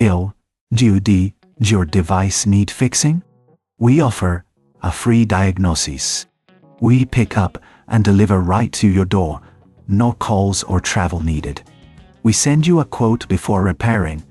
Do your device need fixing? We offer a free diagnosis. We pick up and deliver right to your door, no calls or travel needed. We send you a quote before repairing,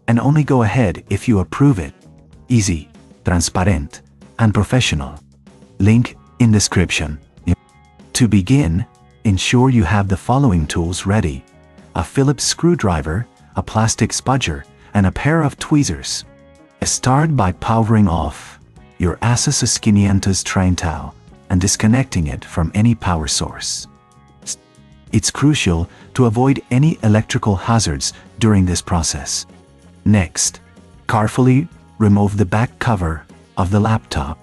and only go ahead if you approve it. Easy, transparent, and professional. Link in description. To begin, ensure you have the following tools ready: a Phillips screwdriver, a plastic spudger, and a pair of tweezers. Start by powering off your ASUS UX530U and disconnecting it from any power source. It's crucial to avoid any electrical hazards during this process. Next, carefully remove the back cover of the laptop.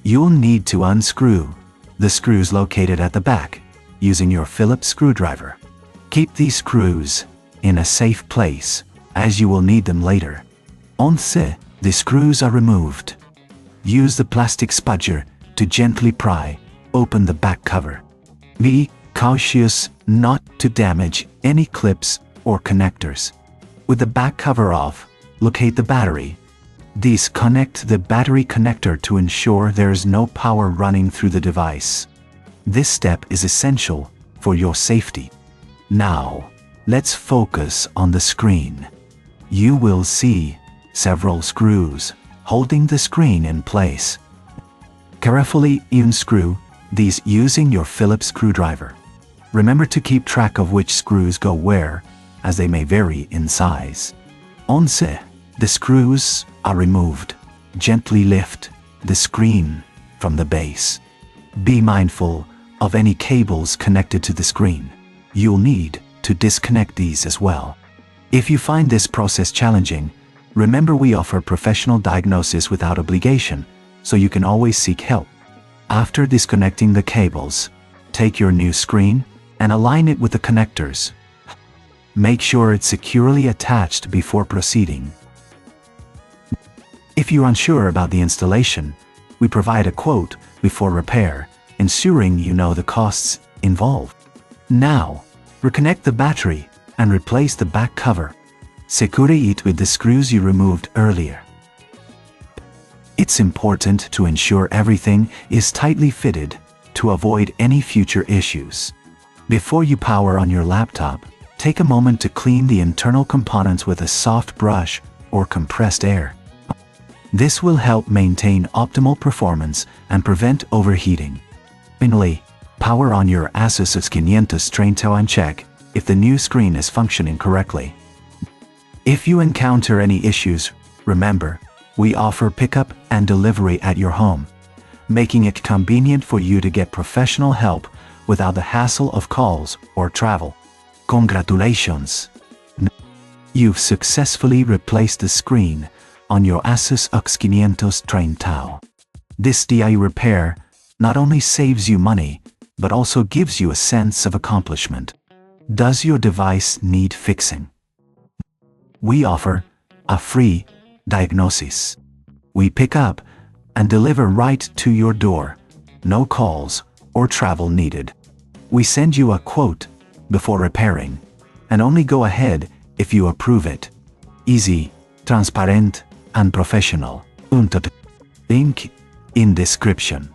You'll need to unscrew the screws located at the back using your Phillips screwdriver. Keep these screws in a safe place, as you will need them later. Once the screws are removed, use the plastic spudger to gently pry open the back cover. Be cautious not to damage any clips or connectors. With the back cover off, locate the battery. Disconnect the battery connector to ensure there is no power running through the device. This step is essential for your safety. Now, let's focus on the screen. You will see several screws holding the screen in place. Carefully unscrew these using your Phillips screwdriver. Remember to keep track of which screws go where, as they may vary in size. Once the screws are removed, gently lift the screen from the base. Be mindful of any cables connected to the screen. You'll need to disconnect these as well. If you find this process challenging, remember we offer professional diagnosis without obligation, so you can always seek help. After disconnecting the cables, take your new screen and align it with the connectors. Make sure it's securely attached before proceeding. If you're unsure about the installation, we provide a quote before repair, ensuring you know the costs involved. Now, reconnect the battery and replace the back cover. Secure it with the screws you removed earlier. It's important to ensure everything is tightly fitted to avoid any future issues. Before you power on your laptop, take a moment to clean the internal components with a soft brush or compressed air. This will help maintain optimal performance and prevent overheating. Finally, power on your ASUS UX530U and check if the new screen is functioning correctly. If you encounter any issues, remember, we offer pickup and delivery at your home, making it convenient for you to get professional help without the hassle of calls or travel. Congratulations! You've successfully replaced the screen on your ASUS UX530U. This DIY repair not only saves you money, but also gives you a sense of accomplishment. Does your device need fixing? We offer a free diagnosis. We pick up and deliver right to your door, no calls or travel needed. We send you a quote before repairing, and only go ahead if you approve it. Easy, transparent, and professional. Link in description.